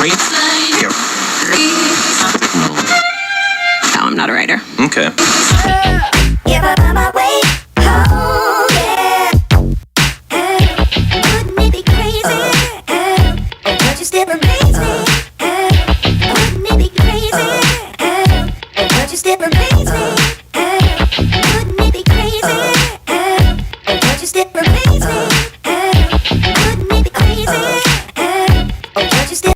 No, I'm not a writer. Okay. If I find my way home, yeah. Wouldn't it be crazy? Don't you still amaze me? Wouldn't it be crazy? Don't you still amaze me? Wouldn't it be crazy? Don't you still amaze me? Wouldn't it be crazy? Don't you still.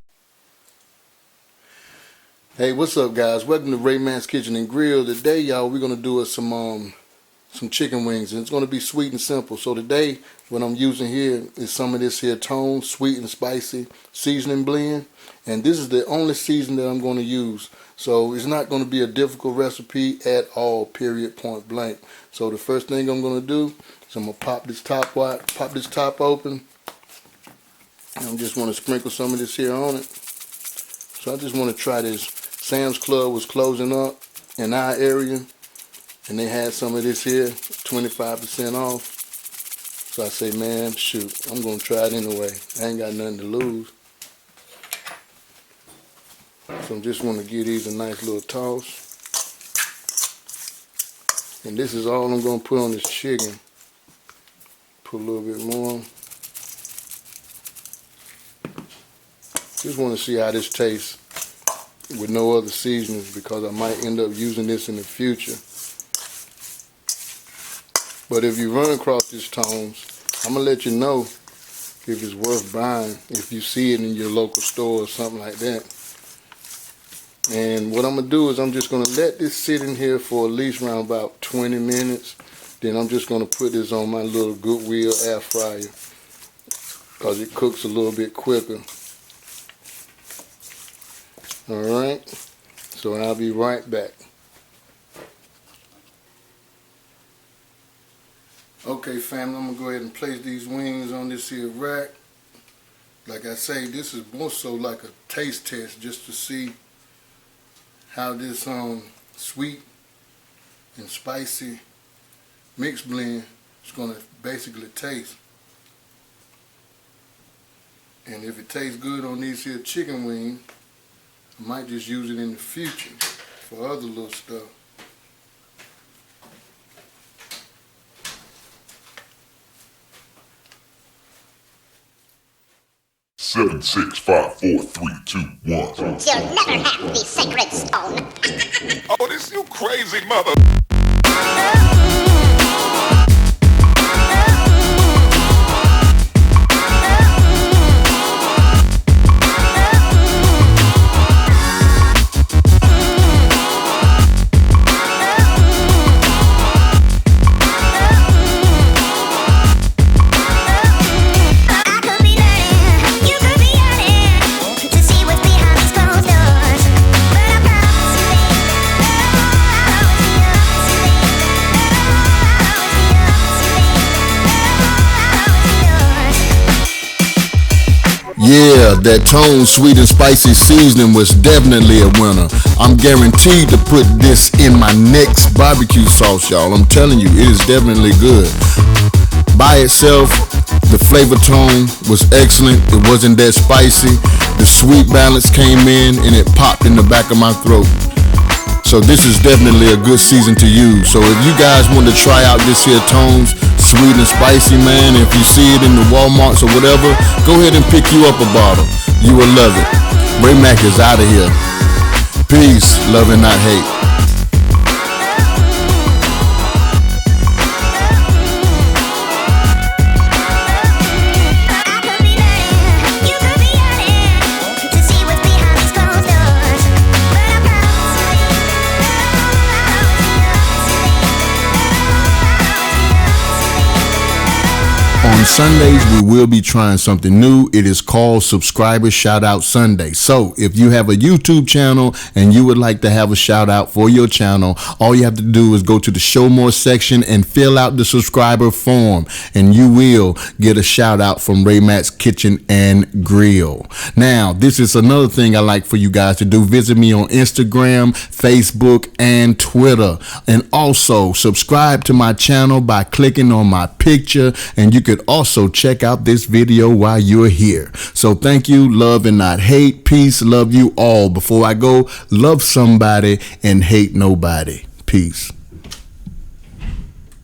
Hey, what's up, guys? Welcome to MACK'S Kitchen and Grill. Today, y'all, we're gonna do some chicken wings, and it's gonna be sweet and simple. So today, what I'm using here is some of this here Tone sweet and spicy seasoning blend, and this is the only season that I'm gonna use. So it's not gonna be a difficult recipe at all. Period. Point blank. So the first thing I'm gonna do is I'm gonna pop this top open. And I just want to sprinkle some of this here on it. So I just want to try this. Sam's Club was closing up in our area, and they had some of this here, 25% off. So I say, man, shoot, I'm going to try it anyway. I ain't got nothing to lose. So I just want to give these a nice little toss. And this is all I'm going to put on this chicken. Put a little bit more. Just want to see how this tastes with no other seasonings, because I might end up using this in the future. But if you run across these Tones, I'm going to let you know if it's worth buying, if you see it in your local store or something like that. And what I'm going to do is I'm just going to let this sit in here for at least around about 20 minutes. Then I'm just going to put this on my little Goodwill air fryer, because it cooks a little bit quicker. Alright, so I'll be right back. Okay, family, I'm going to go ahead and place these wings on this here rack. Like I say, this is more so like a taste test, just to see how this sweet and spicy mixed blend is going to basically taste. And if it tastes good on these here chicken wings, I might just use it in the future for other little stuff. Seven, 6, 5, 4, 3, 2, 1. You'll never have the sacred stone. Oh, this you crazy mother. Yeah, that Tone sweet and spicy seasoning was definitely a winner. I'm guaranteed to put this in my next barbecue sauce, y'all. I'm telling you, it is definitely good. By itself, the flavor tone was excellent. It wasn't that spicy. The sweet balance came in and it popped in the back of my throat. So this is definitely a good season to use. So if you guys want to try out this here Tones sweet and spicy, man, if you see it in the Walmarts or whatever, go ahead and pick you up a bottle. You will love it. Mack is out of here. Peace, love and not hate. On Sundays, we will be trying something new. It is called Subscriber Shout Out Sunday. So if you have a YouTube channel and you would like to have a shout out for your channel, all you have to do is go to the Show More section and fill out the subscriber form, and you will get a shout out from MACK'S Kitchen and Grill. Now, this is another thing I like for you guys to do. Visit me on Instagram, Facebook, and Twitter. And also subscribe to my channel by clicking on my picture, and you could also also check out this video while you're here. So thank you, love and not hate. Peace, love you all. Before I go, love somebody and hate nobody. Peace.